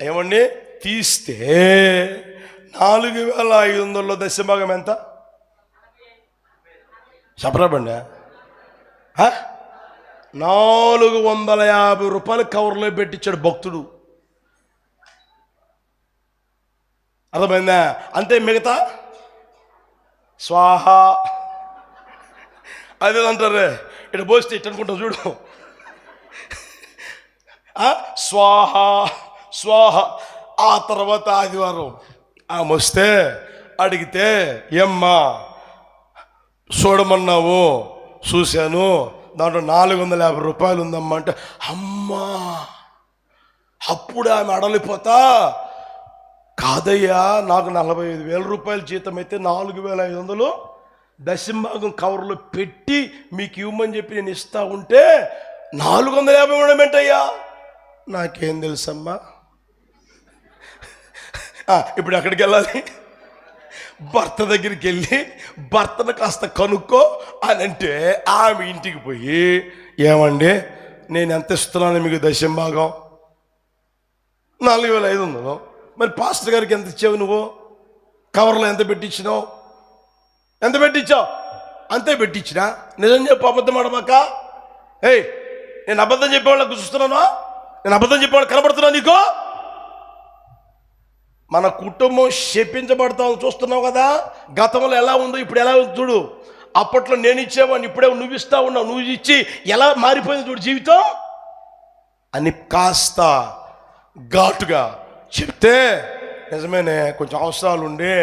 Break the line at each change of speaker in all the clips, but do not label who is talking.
ఏమండి తీస్తే 4,500 దశభాగం ఎంత చెప్పరాబండి? 450 రూపాయలు కవర్లో పెట్టించాడు భక్తుడు. అర్థమైందా? అంతే. మిగతా స్వాహ అదే అంటారే, ఇటు పోస్తే ఇటు అనుకుంటా చూడు, స్వాహ స్వాహ. ఆ తర్వాత ఆదివారం ఆమె వస్తే అడిగితే, ఏమ్మా చూడమన్నావు, చూశాను, దాంట్లో 450 రూపాయలు ఉందమ్మా అంటే, అమ్మా అప్పుడు ఆమె అడలిపోతా, కాదయ్యా నాకు 45,000 రూపాయల జీతం అయితే 4,500 దశంభాగం కవర్లో పెట్టి మీకు ఇవ్వమని చెప్పి నేను ఇస్తా ఉంటే 450 ఇవ్వడం ఏంటయ్యా? నాకేం తెలుసమ్మా. ఇప్పుడు ఎక్కడికి వెళ్ళాలి? భర్త దగ్గరికి వెళ్ళి భర్తను కాస్త కనుక్కో అని అంటే, ఆమె ఇంటికి పోయి, ఏమండి నేను ఎంత ఇస్తున్నాను మీకు దశంభాగం? 4,500. మరి పాస్టర్ గారికి ఎంత ఇచ్చావు నువ్వు? కవర్లో ఎంత పెట్టించినావు? ఎంత పెట్టించావు? అంతే పెట్టించినా. నిజం చెప్పు, అబద్ధం ఆడమాక. నేను అబద్ధం చెప్పేవాళ్ళకి చూస్తున్నానా? నేను అబద్ధం చెప్పేవాళ్ళు కనబడుతున్నా నీకు? మన కుటుంబం శపించబడతాం చూస్తున్నావు కదా. గతంలో ఎలా ఉందో ఇప్పుడు ఎలా ఉంది చూడు. అప్పట్లో నేను ఇచ్చేవాడిని, ఇప్పుడే నువ్వు ఇస్తా ఉన్నావు. నువ్వు ఇచ్చి ఎలా మారిపోయింది చూడు జీవితం అని కాస్త ఘాటుగా చెప్తే, నిజమేనే కొంచెం అవసరాలు ఉండే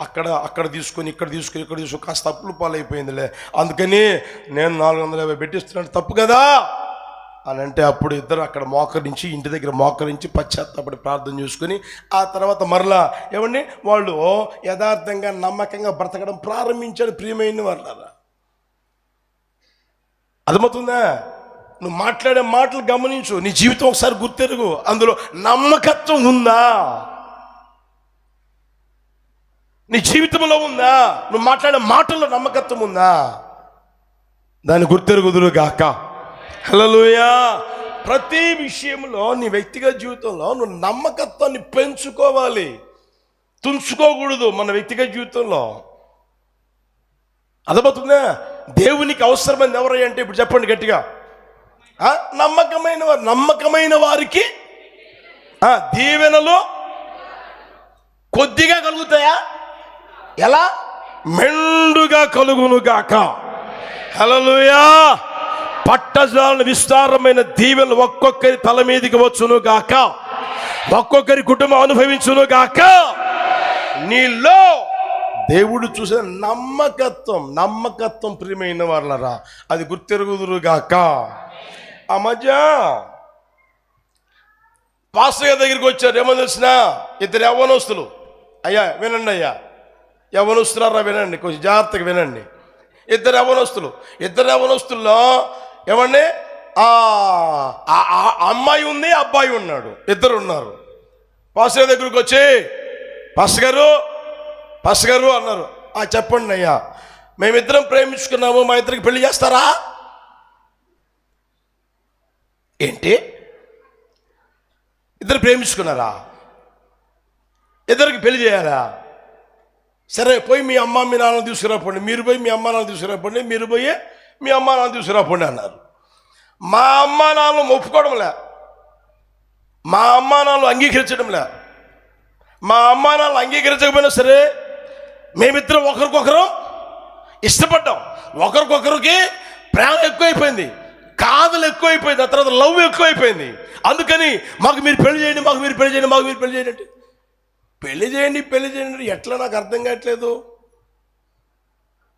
అక్కడ తీసుకొని ఇక్కడ తీసుకొని కాస్త తప్పులు పాలైపోయిందిలే, అందుకని నేను 450 పెట్టిస్తున్నాను, తప్పు కదా అని అంటే, అప్పుడు ఇద్దరు అక్కడ మోకరించి, ఇంటి దగ్గర మోకరించి పశ్చాత్తాపడి ప్రార్థన చేసుకుని, ఆ తర్వాత మరలా ఏమండి వాళ్ళు యథార్థంగా నమ్మకంగా బ్రతకడం ప్రారంభించాడు. ప్రియమైన వాళ్ళారా, అర్థమవుతుందా? నువ్వు మాట్లాడే మాటలు గమనించు, నీ జీవితం ఒకసారి గుర్తెరుగు. అందులో నమ్మకత్వం ఉందా? నీ జీవితంలో ఉందా? నువ్వు మాట్లాడే మాటల్లో నమ్మకత్వం ఉందా? దాన్ని గుర్తెరుగుదురు గాక. హల్లెలూయా. ప్రతి విషయంలో నీ వ్యక్తిగత జీవితంలో నువ్వు నమ్మకత్వాన్ని పెంచుకోవాలి, తుంచుకోకూడదు. మన వ్యక్తిగత జీవితంలో అర్థమవుతుందా? దేవునికి అవసరమైనది ఎవరై అంటే, ఇప్పుడు చెప్పండి గట్టిగా, నమ్మకమైన వారికి దీవెనలు కొద్దిగా కలుగుతాయా? ఎలా? మెండుగా కలుగును గాక. హల్లెలూయా. పట్టజాలను విస్తారమైన దీవెనలు ఒక్కొక్కరి తల మీదకి వచ్చును గాక, ఒక్కొక్కరి కుటుంబం అనుభవించును గాక. నీలో దేవుడు చూసిన నమ్మకత్వం ప్రియమైన వాళ్ళరా, అది గుర్తెరుగుదురు గాక. ఆ మధ్య పాస్టర్ గారి దగ్గరికి వచ్చారు. ఏమో తెలిసిన, ఇద్దరు యవ్వనస్తులు. అయ్యా వినండి, అయ్యా యవ్వనస్తులారా వినండి, కొంచెం జాగ్రత్తగా వినండి. ఇద్దరు యవ్వనస్తుల్లో ఏమండి అమ్మాయి ఉంది, అబ్బాయి ఉన్నాడు, ఇద్దరు ఉన్నారు. పాస్టర్ గారి దగ్గరికి వచ్చి, పాస్టర్ గారు అన్నారు. చెప్పండి అయ్యా, మేమిద్దరం ప్రేమించుకున్నాము, మా ఇద్దరికి పెళ్లి చేస్తారా? ఏంటి, ఇద్దరు ప్రేమించుకున్నారా? ఇద్దరికి పెళ్లి చేయాలా? సరే, పోయి మీ అమ్మ మీ నాన్న తీసుకురాపండి, మీరు పోయి మీ అమ్మ నాన్న తీసుకురాపండి, మీరు పోయి మీ అమ్మ నాన్న తీసుకురాపండి అన్నారు. మా అమ్మ నాన్న ఒప్పుకోవడంలే, మా అమ్మ నాన్న అంగీకరించడంలే. మా అమ్మ నాన్న అంగీకరించకపోయినా సరే మేమిద్దరం ఒకరికొకరు ఇష్టపడ్డాం, ఒకరికొకరికి ప్రేమ ఎక్కువైపోయింది, కాదలు ఎక్కువైపోయింది, ఆ తర్వాత లవ్ ఎక్కువైపోయింది. అందుకని మాకు మీరు పెళ్లి చేయండి, మాకు మీరు పెళ్లి చేయండి, మాకు మీరు పెళ్లి చేయండి అంటే, పెళ్లి చేయండి ఎట్లా నాకు అర్థం కావట్లేదు.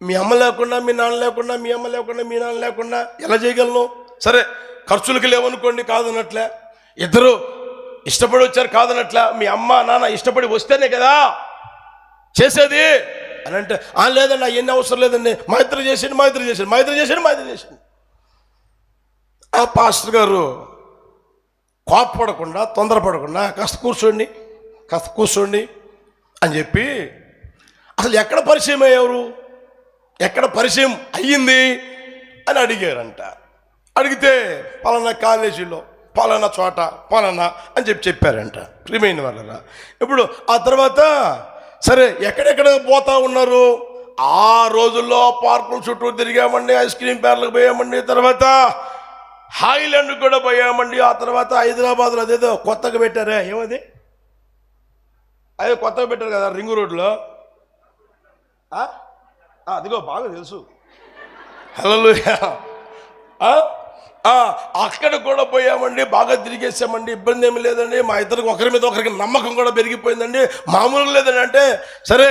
మీ అమ్మ లేకుండా, మీ నాన్న లేకుండా, మీ అమ్మ లేకుండా, మీ నాన్న లేకుండా ఎలా చేయగలను? సరే, ఖర్చులకి లేవనుకోండి, కాదనట్లే. ఇద్దరు ఇష్టపడి వచ్చారు, కాదనట్లే. మీ అమ్మ నాన్న ఇష్టపడి వస్తేనే కదా చేసేది అని అంటే, లేదండి అవన్నీ అవసరం లేదండి, మా ఇద్దరు చేసేయండి. ఆ పాస్టర్ గారు కోపపడకుండా, తొందరపడకుండా, కాస్త కూర్చోండి అని చెప్పి, అసలు ఎక్కడ పరిచయం అయ్యారు, ఎక్కడ పరిచయం అయ్యింది అని అడిగారంట. అడిగితే పలానా కాలేజీలో పలానా చోట పలానా అని చెప్పారంట. ప్రియమైన వాళ్ళరా, ఇప్పుడు ఆ తర్వాత సరే ఎక్కడెక్కడ పోతా ఉన్నారు. ఆ రోజుల్లో పార్కుల చుట్టూ తిరిగామండి, ఐస్ క్రీమ్ పార్లకు పోయామండి, తర్వాత హాయిలాండ్ కూడా పోయామండి. ఆ తర్వాత హైదరాబాద్లో అదేదో కొత్తగా పెట్టారే, ఏమది అదే కొత్తగా పెట్టారు కదా రింగు రోడ్లో, అదిగో బాగా తెలుసు. హల్లెలూయా. అక్కడ కూడా పోయామండి, బాగా తిరిగేసామండి, ఇబ్బంది ఏమి లేదండి. మా ఇద్దరికి ఒకరి మీద ఒకరికి నమ్మకం కూడా పెరిగిపోయిందండి, మామూలుగా లేదండి. అంటే సరే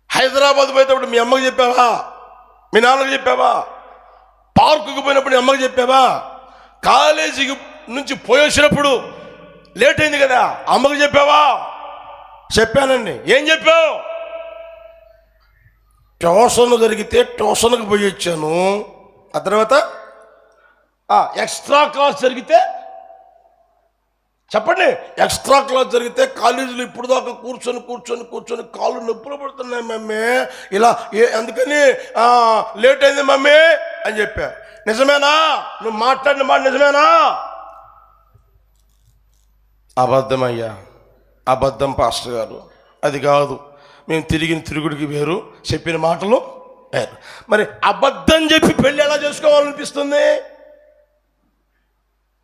హైదరాబాద్ పోయేటప్పుడు మీ అమ్మకి చెప్పావా, మీ నాన్నకి చెప్పావా? పార్కుకి పోయినప్పుడు మీ అమ్మకి చెప్పావా? కాలేజీకి నుంచి పోయేసినప్పుడు లేట్ అయింది కదా, అమ్మకి చెప్పావా? చెప్పానండి. ఏం చెప్పావు? ట్యూషన్ జరిగితే ట్యూషన్కి పోయి వచ్చాను. ఆ తర్వాత ఎక్స్ట్రా క్లాస్ జరిగితే చెప్పండి, ఎక్స్ట్రా క్లాస్ జరిగితే కాలేజీలో ఇప్పుడు దాకా కూర్చొని కూర్చొని కూర్చొని కాళ్ళు నొప్పులు పడుతున్నాయి మమ్మీ, ఇలా అందుకని లేట్ అయింది మమ్మీ అని చెప్పా. నిజమేనా? నువ్వు మాట్లాడిన మాట నిజమేనా? అబద్ధమయ్యా, అబద్ధం పాస్టర్ గారు, అది కాదు. మేము తిరిగిన తిరుగుడికి వేరు, చెప్పిన మాటలు వేరు. మరి అబద్ధం చెప్పి పెళ్ళి ఎలా చేసుకోవాలనిపిస్తుంది?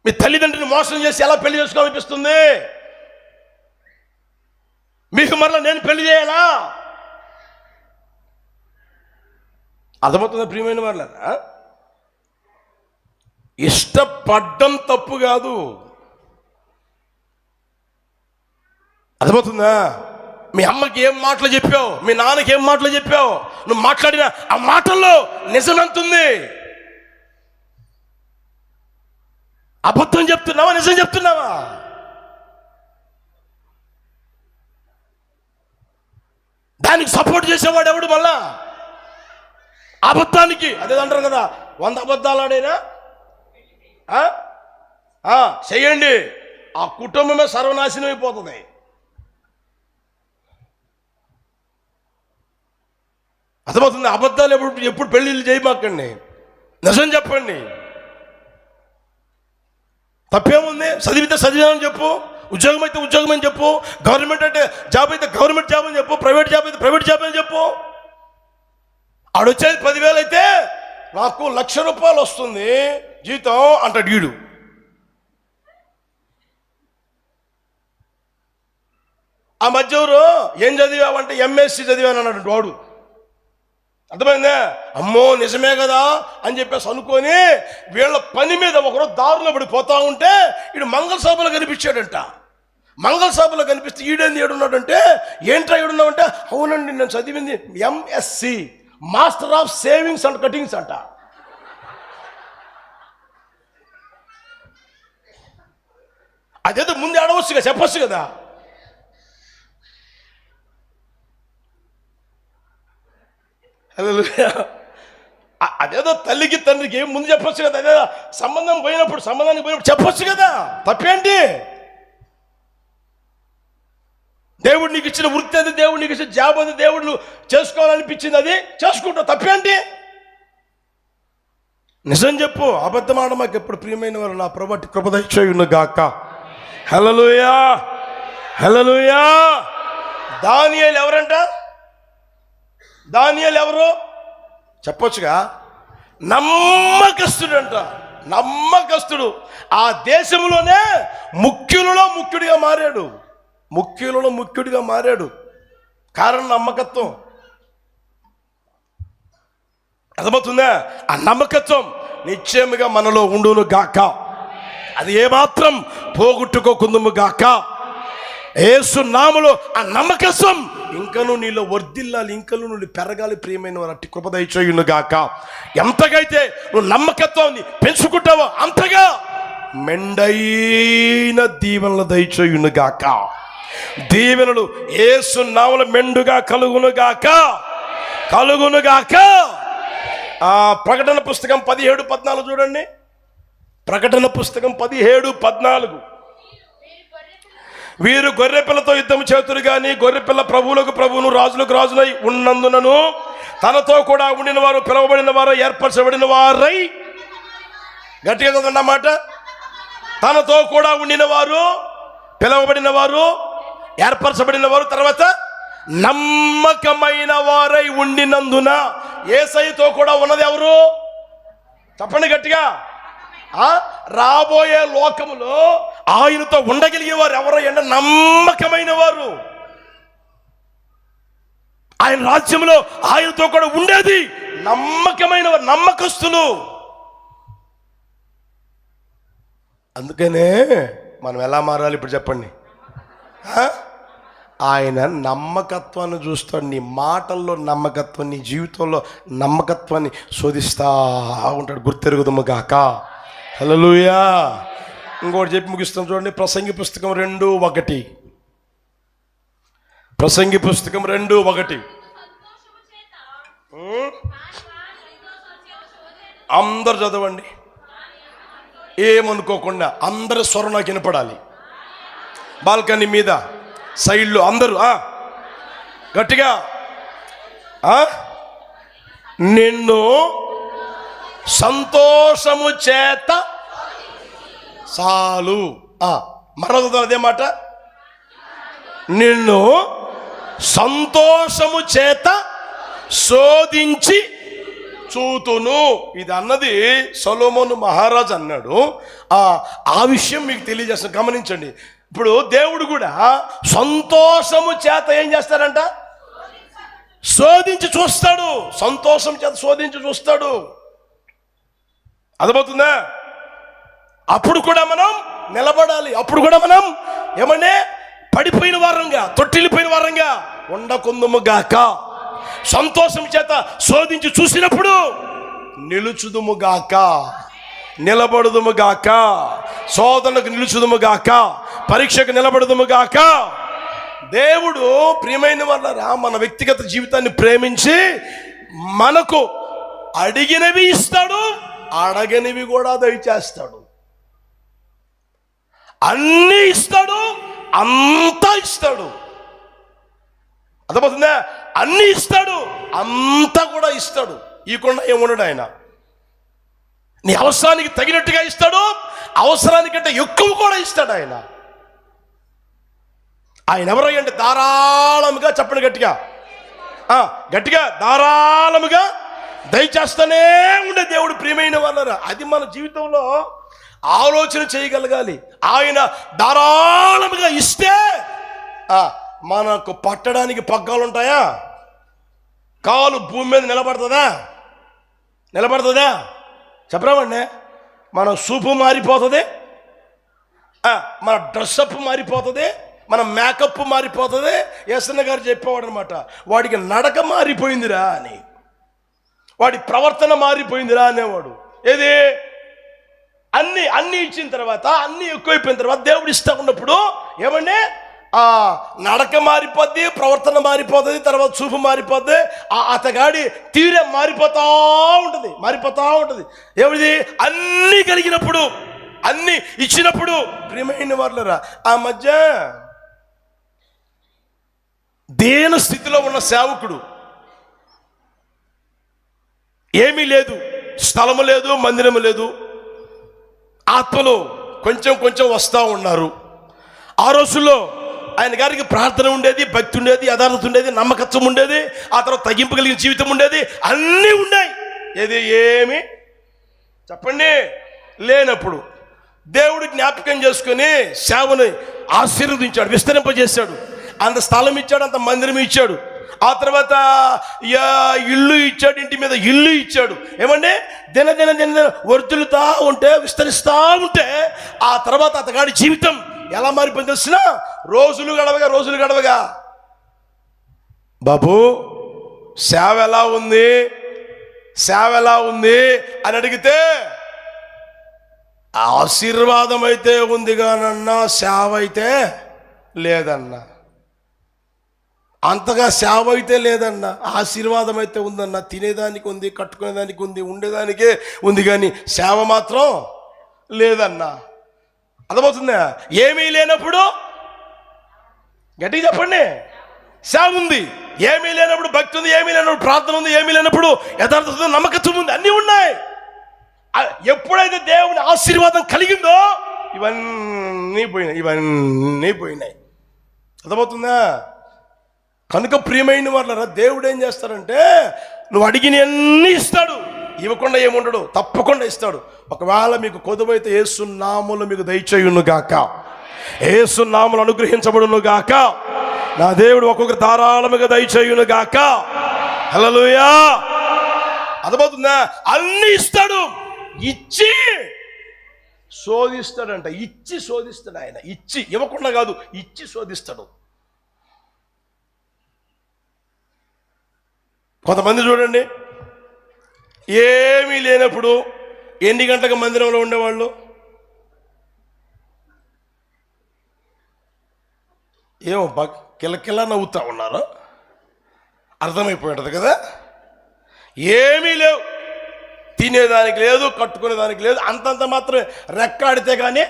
మీ తల్లిదండ్రుని మోసం చేసి ఎలా పెళ్లి చేసుకోవాలనిపిస్తుంది? మీకు మరలా నేను పెళ్లి చేయాలా? అర్థమవుతుందా ప్రియమైన వాళ్ళారా? ఇష్టపడ్డం తప్పు కాదు, అర్థమవుతుందా? మీ అమ్మకి ఏం మాటలు చెప్పావు, మీ నాన్నకి ఏం మాటలు చెప్పావు, నువ్వు మాట్లాడిన ఆ మాటల్లో నిజమెంతుంది? అబద్ధం చెప్తున్నావా, నిజం చెప్తున్నావా? దానికి సపోర్ట్ చేసేవాడు ఎవడు? మళ్ళా అబద్ధానికి అదే అంటారు కదా, 100 అబద్ధాలు ఆడైనా చెయ్యండి, ఆ కుటుంబమే సర్వనాశనం అయిపోతుంది. అర్థమవుతుంది? అబద్ధాలు ఎప్పుడు పెళ్ళిళ్ళు చేయమాకండి, నిజం చెప్పండి. తప్పేముంది? చదివితే చదివామని చెప్పు, ఉద్యోగం అయితే ఉద్యోగం అని చెప్పు, గవర్నమెంట్ అంటే జాబ్ అయితే గవర్నమెంట్ జాబ్ అని చెప్పు, ప్రైవేట్ జాబ్ అయితే ప్రైవేట్ జాబ్ అని చెప్పు. ఆడొచ్చేది 10,000 అయితే నాకు ₹1,00,000 వస్తుంది జీతం అంటాడు వీడు. ఆ మధ్య ఎవరు ఏం చదివావంటే MSc చదివాను అన్నాడు వాడు. అర్థమైందా? అమ్మో నిజమే కదా అని చెప్పేసి అనుకొని వీళ్ళ పని మీద ఒకరు దారిలో పడిపోతా ఉంటే వీడు మంగళ సభలో కనిపించాడంట. మంగళ సభలో కనిపిస్తే ఈడేంది ఏడున్నాడంటే, ఏంట్రా ఏడున్నావంటే, అవునండి నేను చదివింది MSc, master of savings and cuttings అంట. అదేదో ముందు ఆడవచ్చుగా, చెప్పచ్చు కదా. అదేదో తల్లికి తండ్రికి ఏం ముందు చెప్పొచ్చు కదా, అదేదో సంబంధానికి పోయినప్పుడు చెప్పొచ్చు కదా. తప్పేంటి? దేవుడు నీకు ఇచ్చిన వృత్తి అది, దేవుడు నీకు ఇచ్చిన జాబ్ అది, దేవుడు నువ్వు చేసుకోవాలనిపించింది అది చేసుకుంటావు. తప్పేంటి? నిజం చెప్పు, అబద్ధం ఆడ మాకు ఎప్పుడు. ప్రియమైన వారు, నా ప్రభువు కృప దయచేయును గాక. హల్లెలూయా, హల్లెలూయా. దానియేలు ఎవరంట? దానియేలు ఎవరు చెప్పొచ్చుగా? నమ్మకస్తుడంట, నమ్మకస్తుడు. ఆ దేశంలోనే ముఖ్యులలో ముఖ్యుడిగా మారాడు, ముఖ్యులలో ముఖ్యుడిగా మారాడు. కారణం నమ్మకత్వం. అర్థమవుతుందా? ఆ నమ్మకత్వం నిశ్చయముగా మనలో ఉండును గాక. అది ఏమాత్రం పోగొట్టుకోకుందుము గాక. యేసు నామములో ఆ నమ్మకత్వం ఇంకను నీలో వర్ధిల్లాలి, ఇంకను నువ్వు పెరగాలి. ప్రియమైన వారు, అట్టి కృప దయచేయును గాక. ఎంతగైతే నువ్వు నమ్మకత్వాన్ని పెంచుకుంటావో అంతగా మెండైన దీవెనలు దయచేయును గాక. దీవెనలు యేసు నామములో మెండుగా కలుగును గాక, కలుగును గాక. ప్రకటన పుస్తకం 17:14 చూడండి. ప్రకటన పుస్తకం 17:14. వీరు గొర్రెపిల్లతో యుద్ధం చేతురు కానీ గొర్రెపిల్ల ప్రభువులకు ప్రభువును రాజులకు రాజునై ఉన్నందునను తనతో కూడా ఉండిన వారు పిలువబడిన వారు ఏర్పరచబడిన వారై. గట్టిగా చదవండి అన్నమాట. తనతో కూడా ఉండిన వారు, పిలువబడిన వారు, ఏర్పరచబడిన వారు, తర్వాత నమ్మకమైన వారై ఉండినందున. యేసయ్యతో కూడా ఉన్నది ఎవరు? చెప్పండి గట్టిగా. రాబోయే లోకములో ఆయనతో ఉండగలిగేవారు ఎవరు అంటే నమ్మకమైన వారు. ఆయన రాజ్యంలో ఆయనతో కూడా ఉండేది నమ్మకమైన వారు, నమ్మకస్తులు. అందుకనే మనం ఎలా మారాలి ఇప్పుడు చెప్పండి. ఆయన నమ్మకత్వాన్ని చూస్తాడు. నీ మాటల్లో నమ్మకత్వం, నీ జీవితంలో నమ్మకత్వాన్ని శోధిస్తా ఉంటాడు. గుర్తెరుగుదము గాక. హల్లెలూయా. ఇంకోటి చెప్పి ముగిస్తాం చూడండి. ప్రసంగి పుస్తకం 2:1. ప్రసంగి పుస్తకం 2:1. అందరు చదవండి, ఏమనుకోకుండా. అందరు స్వరం నాకు వినపడాలి. బాల్కనీ మీద, సైడ్లో అందరూ గట్టిగా. నిన్ను సంతోషము చేత చాలు. మరొక అదే మాట, నిన్ను సంతోషము చేత శోధించి చూతును. ఇది అన్నది సొలొమోను మహారాజు అన్నాడు. ఆ విషయం మీకు తెలియజేస్తాను, గమనించండి. ఇప్పుడు దేవుడు కూడా సంతోషము చేత ఏం చేస్తాడంట? శోధించి చూస్తాడు. సంతోషం చేత శోధించి చూస్తాడు. అర్థమవుతుందా? అప్పుడు కూడా మనం నిలబడాలి. అప్పుడు కూడా మనం ఏమంటే పడిపోయిన వారంగా, తొట్టిల్లిపోయిన వారంగా ఉండకుందుము గాక. సంతోషం చేత శోధించి చూసినప్పుడు నిలుచుదుము గాక, నిలబడుదుము గాక, శోధనకు నిలుచుదుము గాక, పరీక్షకు నిలబడుదుము గాక. దేవుడు ప్రియమైన వాళ్ళరా మన వ్యక్తిగత జీవితాన్ని ప్రేమించి మనకు అడిగినవి ఇస్తాడు, అడగనివి కూడా దయచేస్తాడు. అన్నీ ఇస్తాడు, అంతా ఇస్తాడు. అర్థమవుతుందా? అన్నీ ఇస్తాడు, అంతా కూడా ఇస్తాడు. ఇవ్వకుండా ఏమున్నాడు ఆయన. నీ అవసరానికి తగినట్టుగా ఇస్తాడు, అవసరానికంటే ఎక్కువ కూడా ఇస్తాడు ఆయన. ఆయన ఎవరై అంటే ధారాళముగా, చెప్పండి గట్టిగా, గట్టిగా, ధారాళముగా దయచేస్తూనే ఉండే దేవుడు. ప్రియమైన వాళ్ళరా, అది మన జీవితంలో ఆలోచన చేయగలగాలి. ఆయన ధారాళముగా ఇస్తే మనకు పట్టడానికి పగ్గాలు ఉంటాయా? కాలు భూమి మీద నిలబడుతుందా? నిలబడుతుందా? చెప్పరామండి. మన సూపు మారిపోతుంది, మన డ్రెస్అప్ మారిపోతుంది, మన మేకప్ మారిపోతుంది. ఎస్ఎన్ గారు చెప్పేవాడు అనమాట, వాడికి నడక మారిపోయిందిరా అని, వాడి ప్రవర్తన మారిపోయిందిరా అనేవాడు. ఏది? అన్నీ ఇచ్చిన తర్వాత, అన్నీ ఎక్కువైపోయిన తర్వాత దేవుడు ఇస్తా ఉన్నప్పుడు ఏమండి నడక మారిపోద్ది, ప్రవర్తన మారిపోతుంది, తర్వాత చూపు మారిపోద్ది, అతగాడి తీరే మారిపోతా ఉంటుంది. ఏమిది? అన్నీ కలిగినప్పుడు, అన్నీ ఇచ్చినప్పుడు. ప్రియమైన వాళ్ళరా, ఆ మధ్య దేన స్థితిలో ఉన్న సేవకుడు, ఏమీ లేదు, స్థలము లేదు, మందిరము లేదు, ఆత్మలో కొంచెం వస్తూ ఉన్నారు. ఆ రోజుల్లో ఆయన గారికి ప్రార్థన ఉండేది, భక్తి ఉండేది, యథార్థత ఉండేది, నమ్మకత్వం ఉండేది, ఆ తర్వాత తగ్గింపు కలిగిన జీవితం ఉండేది, అన్నీ ఉన్నాయి. ఏది? ఏమి చెప్పండి లేనప్పుడు దేవుడు జ్ఞాపకం చేసుకుని సేవను ఆశీర్వదించాడు, విస్తరింపజేశాడు. అంత స్థలం ఇచ్చాడు, అంత మందిరం ఇచ్చాడు. ఆ తర్వాత ఇల్లు ఇచ్చాడు, ఇంటి మీద ఇల్లు ఇచ్చాడు. ఏమండి? దిన వర్ధులుతా ఉంటే, విస్తరిస్తూ ఉంటే, ఆ తర్వాత అతగాడి జీవితం ఎలా మారిపోయింది తెలిసిన? రోజులు గడవగా బాబు సేవ ఎలా ఉంది అని అడిగితే, ఆశీర్వాదం అయితే ఉంది కానన్నా సేవ అయితే లేదన్నా. అంతగా సేవ అయితే లేదన్నా, ఆశీర్వాదం అయితే ఉందన్నా. తినేదానికి ఉంది, కట్టుకునేదానికి ఉంది, ఉండేదానికే ఉంది, కానీ సేవ మాత్రం లేదన్నా. అర్థమవుతుందా? ఏమీ లేనప్పుడు గట్టిగా చెప్పండి సేవ ఉంది, ఏమీ లేనప్పుడు భక్తి ఉంది, ఏమీ లేనప్పుడు ప్రార్థన ఉంది, ఏమీ లేనప్పుడు యథార్థత, నమ్మకత్వం ఉంది, అన్నీ ఉన్నాయి. ఎప్పుడైతే దేవుని ఆశీర్వాదం కలిగిందో ఇవన్నీ పోయినాయి. అర్థమవుతుందా? కనుక ప్రియమైన వాళ్ళరా, దేవుడు ఏం చేస్తారంటే నువ్వు అడిగినవన్నీ ఇస్తాడు, ఇవ్వకుండా ఏముండడు, తప్పకుండా ఇస్తాడు. ఒకవేళ మీకు కొదువైతే యేసు నామములో మీకు దయచేయును గాక, యేసు నామములో అనుగ్రహించబడును గాక, నా దేవుడు ఒక్కొక్క ధారాళముగా దయచేయును గాక. హల్లెలూయా. అర్థమవుతుందా? అన్ని ఇస్తాడు, ఇచ్చి శోధిస్తాడంట. ఇచ్చి శోధిస్తాడు ఆయన. ఇచ్చి, ఇవ్వకుండా కాదు, ఇచ్చి శోధిస్తాడు. కొంతమంది చూడండి, ఏమీ లేనప్పుడు ఎన్ని గంటలకు మందిరంలో ఉండేవాళ్ళు? ఏమో కిలకిలా నవ్వుతా ఉన్నారో అర్థమైపోయి ఉంటుంది కదా. ఏమీ లేవు, తినేదానికి లేదు, కట్టుకునేదానికి లేదు, అంతంత మాత్రమే. రెక్కాడితే కానీ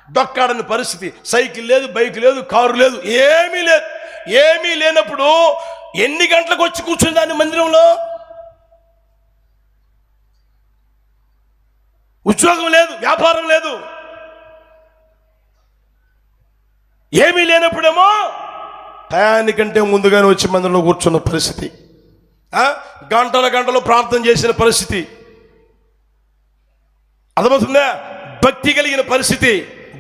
డొక్కాడని పరిస్థితి. సైకిల్ లేదు, బైక్ లేదు, కారు లేదు, ఏమీ లేదు. ఏమీ లేనప్పుడు ఎన్ని గంటలకు వచ్చి కూర్చుని దాన్ని మందిరంలో? ఉద్యోగం లేదు, వ్యాపారం లేదు, ఏమీ లేనప్పుడేమో టయానికంటే ముందుగానే వచ్చి మందిరంలో కూర్చున్న పరిస్థితి, గంటల గంటలు ప్రార్థన చేసిన పరిస్థితి. అర్థమవుతుందా? భక్తి కలిగిన పరిస్థితి,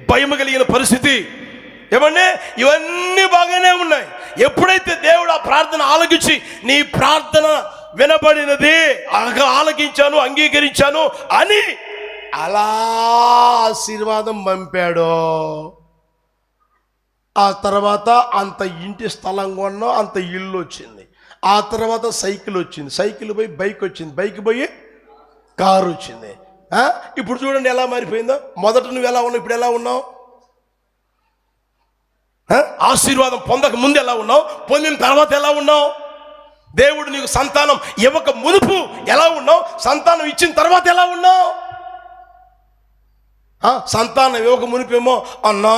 భయం కలిగిన పరిస్థితి. ఏమండి, ఇవన్నీ బాగానే ఉన్నాయి. ఎప్పుడైతే దేవుడు ఆ ప్రార్థన ఆలకించి నీ ప్రార్థన వినబడినది, ఆలకించాను, అంగీకరించాను అని అలా ఆశీర్వాదం పంపాడో, ఆ తర్వాత అంత ఇంటి స్థలం కొన్నా, అంత ఇల్లు వచ్చింది. ఆ తర్వాత సైకిల్ వచ్చింది, సైకిల్ పోయి బైక్ వచ్చింది, బైక్ పోయి కారు వచ్చింది. ఇప్పుడు చూడండి ఎలా మారిపోయిందో. మొదట నువ్వు ఎలా ఉన్నావు, ఇప్పుడు ఎలా ఉన్నావు? ఆశీర్వాదం పొందక ముందు ఎలా ఉన్నావు, పొందిన తర్వాత ఎలా ఉన్నావు? దేవుడు నీకు సంతానం ఇవ్వక మునుపు ఎలా ఉన్నావు, సంతానం ఇచ్చిన తర్వాత ఎలా ఉన్నావు? సంతానం ఇవ్వక మునిపేమో అన్నా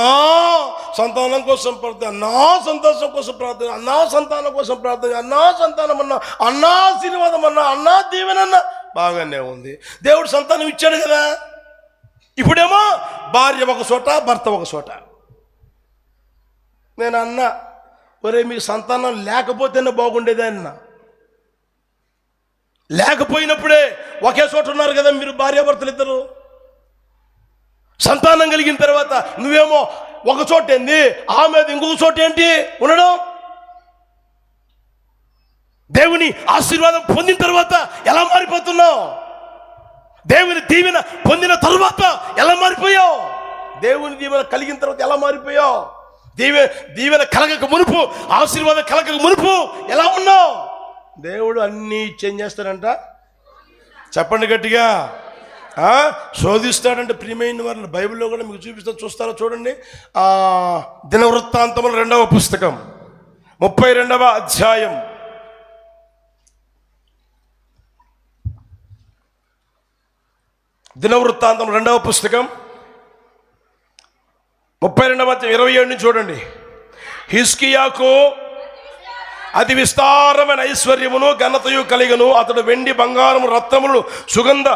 సంతానం కోసం ప్రార్థన, అన్నా సంతోషం కోసం ప్రార్థన, అన్నా సంతానం కోసం ప్రార్థన, అన్నా సంతానం అన్నా, అన్నా ఆశీర్వాదం అన్నా, అన్నా దీవెనన్నా, బాగానే ఉంది. దేవుడు సంతానం ఇచ్చాడు కదా. ఇప్పుడేమో భార్య ఒక చోట, భర్త ఒక చోట. నేను అన్నా, ఒరే మీకు సంతానం లేకపోతేనే బాగుండేది అన్నా. లేకపోయినప్పుడే ఒకే చోట ఉన్నారు కదా మీరు భార్యాభర్తలు ఇద్దరు. సంతానం కలిగిన తర్వాత నువ్వేమో ఒక చోట ఏంది, ఆమె ఇంకొక చోట ఏంటి ఉండడం? దేవుని ఆశీర్వాదం పొందిన తర్వాత ఎలా మారిపోతున్నావు? దేవుని దీవెన పొందిన తర్వాత ఎలా మారిపోయావు? దేవుని దీవెన కలిగిన తర్వాత ఎలా మారిపోయావు? దీవెన కలగక మునుపు, ఆశీర్వాదం కలగక మునుపు ఎలా ఉన్నావు? దేవుడు అన్నీ చేంజ్ చేస్తాడంట. చెప్పండి గట్టిగా. శోధిస్తాడంటే ప్రియమైన వారిని బైబిల్లో కూడా మీకు చూపిస్తా, చూస్తారో చూడండి. దినవృత్తాంతముల 2వ పుస్తకం 32వ అధ్యాయం. దినవృత్తాంతం 2వ పుస్తకం 32వ అధ్యాయం 27 నుంచి చూడండి. హిజ్కియాకు అతి విస్తారమైన ఐశ్వర్యమును ఘనతయు కలిగను. అతడు వెండి, బంగారము, రత్నములు, సుగంధ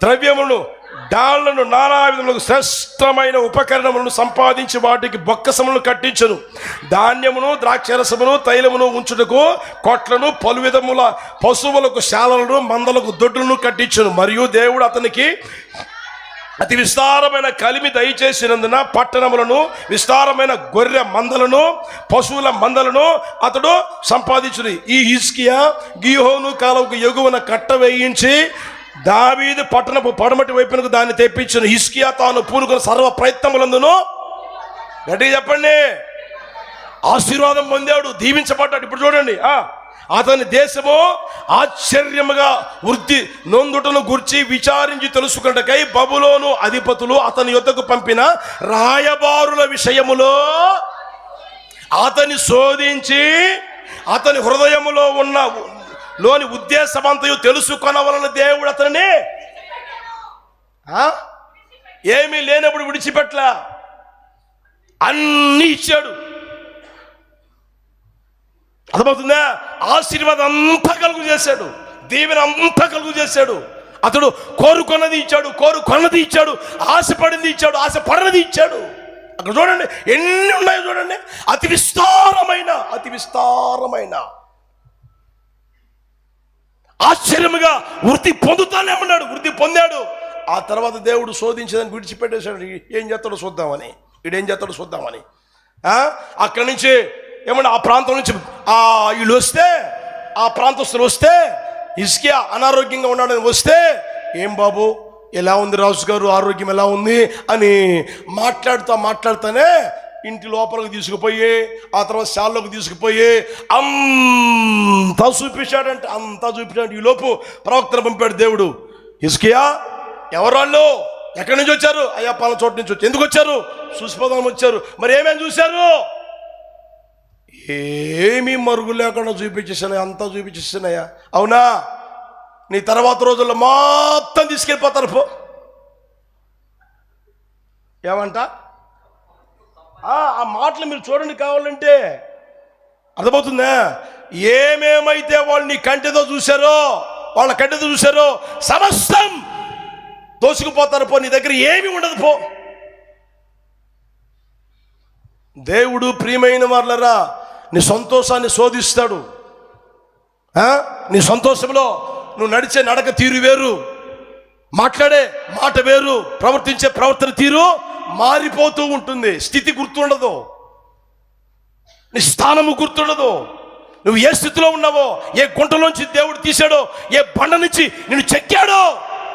ద్రవ్యములను, డాళ్లను, నానా విధములకు శ్రేష్టమైన ఉపకరణములను సంపాదించి వాటికి బొక్కసములను కట్టించను. ధాన్యమును, ద్రాక్షరసమును, తైలమును ఉంచుటకు కొట్లను, పలు విధముల పశువులకు శాలలను, మందలకు దొడ్లను కట్టించను. మరియు దేవుడు అతనికి అతి విస్తారమైన కలిమి దయచేసినందున పట్టణములను, విస్తారమైన గొర్రె మందలను, పశువుల మందలను అతడు సంపాదించును. ఈ హిజ్కియా గీహోను కాలువకు ఎగువన కట్ట వేయించి దావీదు పట్టణపు పడమటి వైపునకు దాన్ని తెప్పించును. హిజ్కియా తాను పూనుకున్న సర్వ ప్రయత్నములందును, గట్టిగా చెప్పండి, ఆశీర్వాదం పొందాడు, దీవించబడ్డాడు. ఇప్పుడు చూడండి, అతని దేశము ఆశ్చర్యముగా వృద్ధి నొందుటను గుర్చి విచారించి తెలుసుకున్నటకై బబులోను అధిపతులు అతని యొద్దకు పంపిన రాయబారుల విషయములో అతని శోధించి అతని హృదయములో ఉన్న లోని ఉద్దేశమంతయు తెలుసుకొనవలన దేవుడు అతనిని ఏమీ లేనప్పుడు విడిచిపెట్టలా, అన్నీ ఇచ్చాడు. అర్థమవుతుందా? ఆశీర్వాదం అంతా కలుగు చేశాడు, దీవెన అంతా కలుగు చేశాడు. అతడు కోరుకున్నది ఇచ్చాడు, కోరుకున్నది ఇచ్చాడు, ఆశపడింది ఇచ్చాడు, ఆశపడినది ఇచ్చాడు. అక్కడ చూడండి ఎన్ని ఉన్నాయో చూడండి. అతి విస్తారమైన ఆశ్చర్యముగా వృద్ధి పొందుతానే ఉన్నాడు. వృద్ధి పొందాడు. ఆ తర్వాత దేవుడు శోధించదని విడిచిపెట్టేశాడు. ఏం చేస్తాడో చూద్దామని, వీడేం చేస్తాడో చూద్దామని. అక్కడి నుంచి ఏమన్నా ఆ ప్రాంతం నుంచి వీళ్ళు వస్తే, ఆ ప్రాంతస్తులు వస్తే, హిజ్కియా అనారోగ్యంగా ఉన్నాడని వస్తే, ఏం బాబు ఎలా ఉంది రాజు గారు, ఆరోగ్యం ఎలా ఉంది అని మాట్లాడుతానే ఇంటి లోపలికి తీసుకుపోయి, ఆ తర్వాత శాలలోకి తీసుకుపోయి అంతా చూపించాడంటే. ఈ లోపు ప్రవక్తను పంపాడు దేవుడు. హిజ్కియా, ఎవరాళ్ళు, ఎక్కడి నుంచి వచ్చారు? అయ్యా పలానా చోటు నుంచి వచ్చారు. ఎందుకు వచ్చారు? చూసిపోదాం వచ్చారు. మరి ఏమేమి చూశారు? ఏమీ మరుగు లేకుండా చూపించేసానయ్యా, అంతా చూపించేసానయ్యా. అవునా? నీ తర్వాత రోజుల్లో మొత్తం తీసుకెళ్ళిపోతారు పో. ఏమంట? ఆ మాటలు మీరు చూడండి కావాలంటే, అర్థమవుతుందా? ఏమేమైతే వాళ్ళు నీ కంటితో చూశారో, వాళ్ళ కంటితో చూశారో సమస్తం దోసుకుపోతారు పో. నీ దగ్గర ఏమీ ఉండదు పో. దేవుడు ప్రియమైన వాళ్ళరా నీ సంతోషాన్ని శోధిస్తాడు. నీ సంతోషంలో నువ్వు నడిచే నడక తీరు వేరు, మాట్లాడే మాట వేరు, ప్రవర్తించే ప్రవర్తన తీరు మారిపోతూ ఉంటుంది. స్థితి గుర్తుండదు, నీ స్థానము గుర్తుండదు. నువ్వు ఏ స్థితిలో ఉన్నావో, ఏ గుంటలోంచి దేవుడు తీశాడో, ఏ బండ నుంచి నిన్ను చెక్కాడో,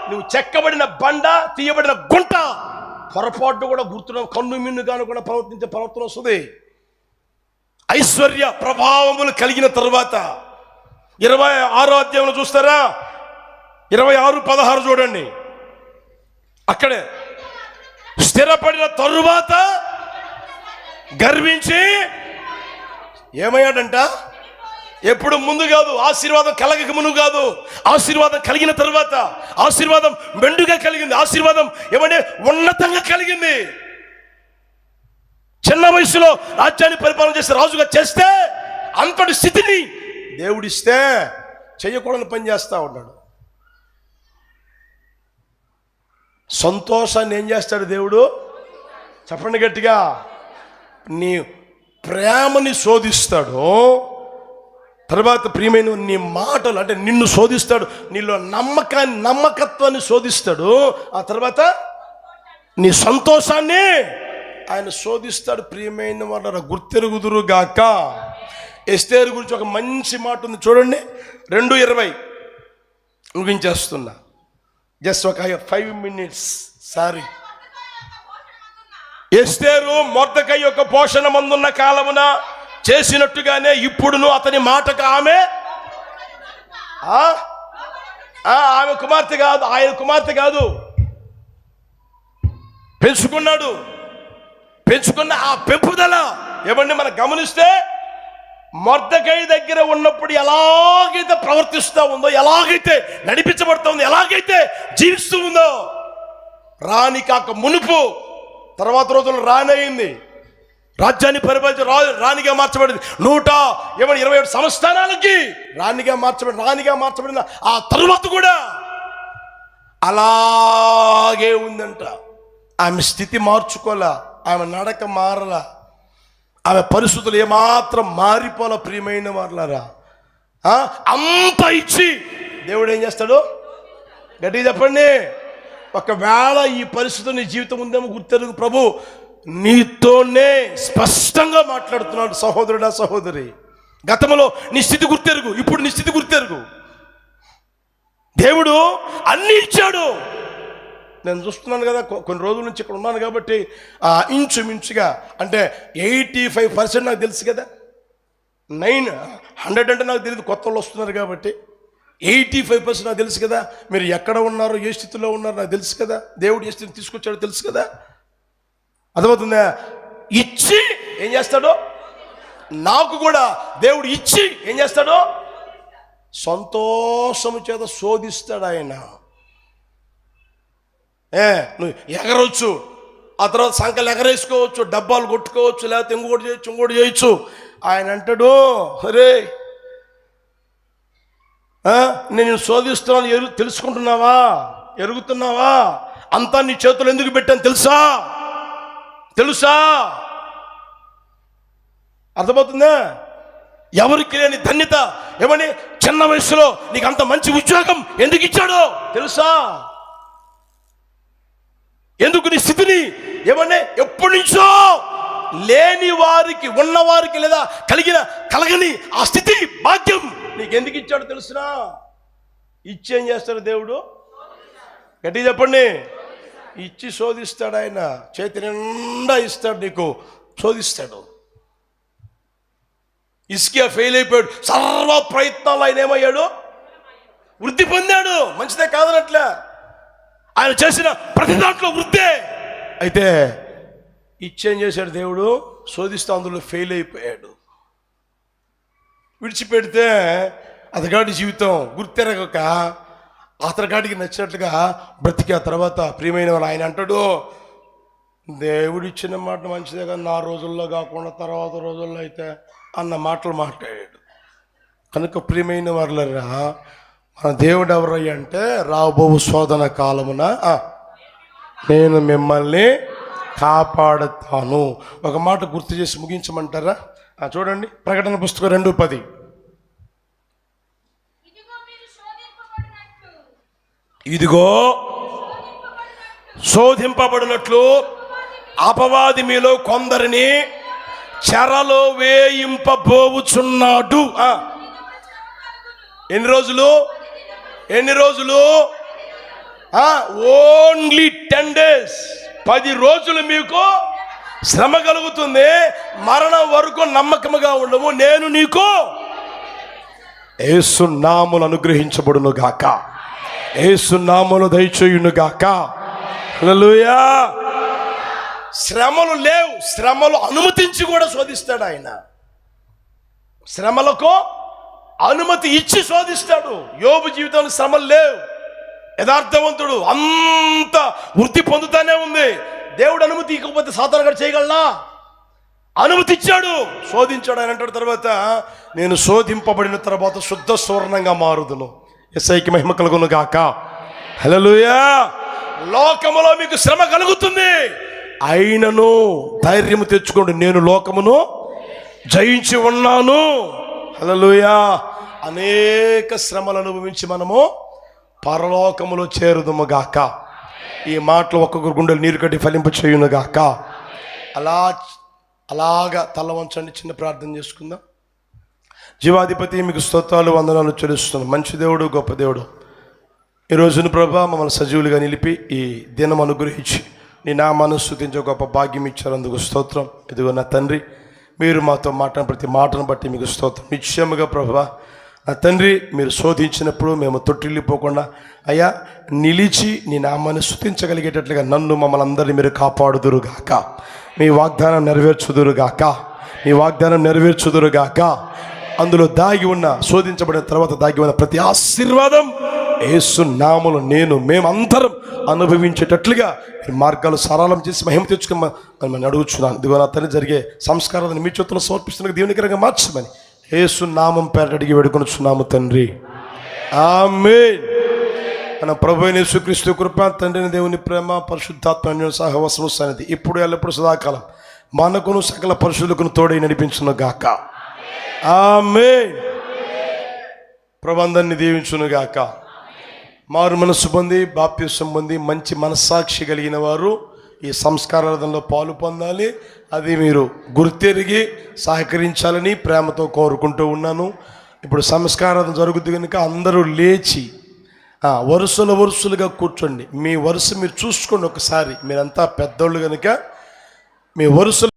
నువ్వు చెక్కబడిన బండ, తీయబడిన గుంట పొరపాటు కూడా గుర్తుండవు. కన్ను మిన్నుగాను కూడా ప్రవర్తించే ప్రవర్తన వస్తుంది. ఐశ్వర్య ప్రభావములు కలిగిన తరువాత 26వ అధ్యాయంలో చూస్తారా, 26:16 చూడండి. అక్కడే స్థిరపడిన తరువాత గర్వించి ఏమయ్యాడంట? ఎప్పుడు ముందు కాదు, ఆశీర్వాదం కలగక ముందు కాదు, ఆశీర్వాదం కలిగిన తరువాత. ఆశీర్వాదం మెండుగా కలిగింది, ఆశీర్వాదం ఏమంటే ఉన్నతంగా కలిగింది. చిన్న వయసులో రాజ్యాన్ని పరిపాలన చేస్తే, రాజుగా చేస్తే, అంతటి స్థితిని దేవుడిస్తే చెయ్యకూడని పని చేస్తా ఉన్నాడు. సంతోషాన్ని ఏం చేస్తాడు దేవుడు? చెప్పండి గట్టిగా. నీ ప్రేమని శోధిస్తాడు. తర్వాత ప్రియమైన నీ మాటలు, అంటే నిన్ను శోధిస్తాడు. నీలో నమ్మకత్వాన్ని శోధిస్తాడు. ఆ తర్వాత నీ సంతోషాన్ని ఆయన శోధిస్తాడు. ప్రియమైన వాళ్ళ గుర్తెరుగుదురు గాక. ఎస్తేరు గురించి ఒక మంచి మాట ఉంది చూడండి. 2:20 ముగించేస్తున్నా. జస్ట్ ఒక 5 minutes. సారీ. ఎస్తేరు మొర్దెకై యొక్క పోషణ మందున్న కాలమున చేసినట్టుగానే ఇప్పుడును అతని మాటకు ఆమె కుమార్తె కాదు, ఆయన కుమార్తె కాదు, పెంచుకున్న ఆ పెంపుదల ఏమండి మనం గమనిస్తే, మొర్దెకై దగ్గర ఉన్నప్పుడు ఎలాగైతే ప్రవర్తిస్తూ ఉందో, ఎలాగైతే నడిపించబడుతూ ఉందో, ఎలాగైతే జీవిస్తూ ఉందో, రాణి కాక మునుపు తర్వాత రోజుల్లో రాణి అయింది, రాజ్యాన్ని పరిపాలించి రాణిగా మార్చబడింది. 127 సంస్థానాలకి రాణిగా మార్చబడిన ఆ తరువాత కూడా అలాగే ఉందంట. ఆమె స్థితి మార్చుకోలే, ఆమె నడక మారలా, ఆమె పరిస్థితులు ఏమాత్రం మారిపోలే. ప్రియమైన వాళ్ళారా, అంత ఇచ్చి దేవుడు ఏం చేస్తాడు? గట్టిగా చెప్పండి. ఒకవేళ ఈ పరిస్థితి నీ జీవితం ఉందేమో గుర్తెరుగు. ప్రభు నీతోనే స్పష్టంగా మాట్లాడుతున్నాడు. సహోదరుడా, సహోదరి, గతంలో నీ స్థితి గుర్తెరుగు, ఇప్పుడు నీ స్థితి గుర్తెరుగు. దేవుడు అన్ని ఇచ్చాడు. నేను చూస్తున్నాను కదా, కొన్ని రోజుల నుంచి ఇక్కడ ఉన్నాను కాబట్టి ఇంచుమించుగా అంటే 85% నాకు తెలుసు కదా. 100 అంటే నాకు తెలియదు, కొత్త వాళ్ళు వస్తున్నారు కాబట్టి 85% నాకు తెలుసు కదా. మీరు ఎక్కడ ఉన్నారో, ఏ స్థితిలో ఉన్నారో నాకు తెలుసు కదా. దేవుడు ఏ స్థితిని తీసుకొచ్చాడో తెలుసు కదా. అర్థమవుతుందా? ఇచ్చి ఏం చేస్తాడో, నాకు కూడా దేవుడు ఇచ్చి ఏం చేస్తాడో, సంతోషము చేత శోధిస్తాడు ఆయన. నువ్వు ఎగరవచ్చు, ఆ తర్వాత సంకలు ఎగరేసుకోవచ్చు, డబ్బాలు కొట్టుకోవచ్చు, లేకపోతే ఇంకోటి చేయొచ్చు. ఆయన అంటాడు, అరే నేను శోధిస్తున్నాను తెలుసుకుంటున్నావా, ఎరుగుతున్నావా? అంతా నీ చేతులు ఎందుకు పెట్టాను తెలుసా? అర్థమవుతుందా? ఎవరికి లేని ధన్యత ఏమని, చిన్న వయసులో నీకు అంత మంచి ఉద్యోగం ఎందుకు ఇచ్చాడో తెలుసా? ఎందుకు నీ స్థితిని ఏమని ఎప్పటి నుంచో లేని వారికి, ఉన్నవారికి లేదా కలగని ఆ స్థితి భాగ్యం నీకు ఎందుకు ఇచ్చాడో తెలుసునా? ఇచ్చేం చేస్తాడు దేవుడు? గట్టిగా చెప్పండి. ఇచ్చి శోధిస్తాడు ఆయన. చేతి నిండా ఇస్తాడు, నీకు శోధిస్తాడు. ఇస్కియా ఫెయిల్ అయిపోయాడు. సర్వ ప్రయత్నాలు ఆయన ఏమయ్యాడు? వృద్ధి పొందాడు. మంచిదే కాదనట్లే, ఆయన చేసిన ప్రతి దాంట్లో వృద్ధే. అయితే ఇచ్చేం చేశాడు దేవుడు? శోధిస్తూ అందులో ఫెయిల్ అయిపోయాడు. విడిచిపెడితే అతగాడి జీవితం గుర్తెరగక అతగాడికి నచ్చినట్లుగా బ్రతికి ఆ తర్వాత ప్రియమైన వాళ్ళు ఆయన అంటాడు, దేవుడు ఇచ్చిన మాట మంచిదే కానీ నా రోజుల్లో కాకుండా తర్వాత రోజుల్లో అయితే అన్న మాటలు మాట్లాడాడు. కనుక ప్రియమైన వాళ్ళరా, మన దేవుడు ఎవరయ్యా అంటే, రాబో శోధన కాలమున నేను మిమ్మల్ని కాపాడుతాను. ఒక మాట గుర్తు చేసి ముగించమంటారా? చూడండి, ప్రకటన పుస్తకం 2:10. ఇదిగో శోధింపబడినట్లు అపవాది మీలో కొందరిని చెరలో వేయింపబోవుచున్నాడు. ఎన్ని రోజులు? Only 10 days. 10 రోజులు మీకు శ్రమ కలుగుతుంది. మరణం వరకు నమ్మకముగా ఉండము. నేను నీకు యేసు నామములు అనుగ్రహించబడును గాక, యేసు నామములు దయచేయును గాక. హల్లెలూయా. శ్రమలు లేవు, శ్రమలు అనుమతించి కూడా శోధిస్తాడు ఆయన. శ్రమలకు అనుమతి ఇచ్చి శోధిస్తాడు. యోబు జీవితంలో శ్రమలు లేవు. యథార్థవంతుడు, అంత వృద్ధి పొందుతానే ఉంది. దేవుడు అనుమతి ఇవ్వకపోతే సాతాను గారు చేయగలనా? అనుమతి ఇచ్చాడు, శోధించాడు. ఆయన అంటాడు తర్వాత, నేను శోధింపబడిన తర్వాత శుద్ధ సువర్ణంగా మారుదును. యేసయ్యకి మహిమ కలుగును గాక. హల్లెలూయా. లోకములో మీకు శ్రమ కలుగుతుంది, అయినను ధైర్యము తెచ్చుకోండి, నేను లోకమును జయించి ఉన్నాను. హల్లెలూయా. అనేక శ్రమలు అనుభవించి మనము పరలోకములో చేరుదుము గాక. ఈ మాటలు ఒక్కొక్కరు గుండెలు నీరు కట్టి ఫలింపు చేయును గాక. అలాగా తల వంచండి, చిన్న ప్రార్థన చేసుకుందాం. జీవాధిపతి, మీకు స్తోత్రాలు వందనాలు చెల్లిస్తున్నాను. మంచి దేవుడు, గొప్ప దేవుడు, ఈ రోజున ప్రభా మమ్మల్ని సజీవులుగా నిలిపి ఈ దినం అనుగ్రహించి నీ నామాన్ని స్తుతించే గొప్ప భాగ్యం ఇచ్చారు, అందుకు స్తోత్రం. ఇదిగో నా తండ్రి, మీరు మాతో మాట్లాడిన ప్రతి మాటను బట్టి మీకు స్తోత్రం. నిశ్చయముగా ప్రభా నా తండ్రి, మీరు శోధించినప్పుడు మేము తొట్టిల్లిపోకుండా అయ్యా నిలిచి నీ నామాన్ని స్తుతించగలిగేటట్లుగా నన్ను మమ్మల్ని అందరినీ మీరు కాపాడుదురుగాక. మీ వాగ్దానం నెరవేర్చుదురుగాక. అందులో దాగి ఉన్న, శోధించబడిన తర్వాత దాగి ఉన్న ప్రతి ఆశీర్వాదం యేసు నామములో మేమందరం అనుభవించేటట్లుగా ఈ మార్గాలు సరళం చేసి మహిమ తెచ్చుకోమని అడుగుచున్నాను. ఇదిగో నా తండ్రి, జరిగే సంస్కారాన్ని మీ చేతుల్లో సమర్పిస్తున్న దీవెనకరంగా మార్చమని యేసు నామం పేరట అడిగి వేడుకొనుచున్నాము తండ్రి. ఆమేన్. మన ప్రభువైన యేసుక్రీస్తు కృప, తండ్రిని దేవుని ప్రేమ, పరిశుద్ధాత్మ సహవాసము సన్నిధి ఇప్పుడు ఎల్లప్పుడు సదాకాలం మనకును సకల పరిశుద్ధులను తోడై నడిపించును గాక. ఆమేన్. ప్రబంధాన్ని దీవించును గాక. మారు మనస్సు పొంది బాప్తిసం పొంది మంచి మనస్సాక్షి కలిగిన వారు ఈ సంస్కారార్థంలో పాలు పొందాలి. అది మీరు గుర్తెరిగి సహకరించాలని ప్రేమతో కోరుకుంటూ ఉన్నాను. ఇప్పుడు సంస్కారార్థం జరుగుతుంది కనుక అందరూ లేచి వరుసలుగా కూర్చోండి. మీ వరుస మీరు చూసుకోండి ఒకసారి. మీరంతా పెద్దోళ్ళు కనుక మీ వరుసలు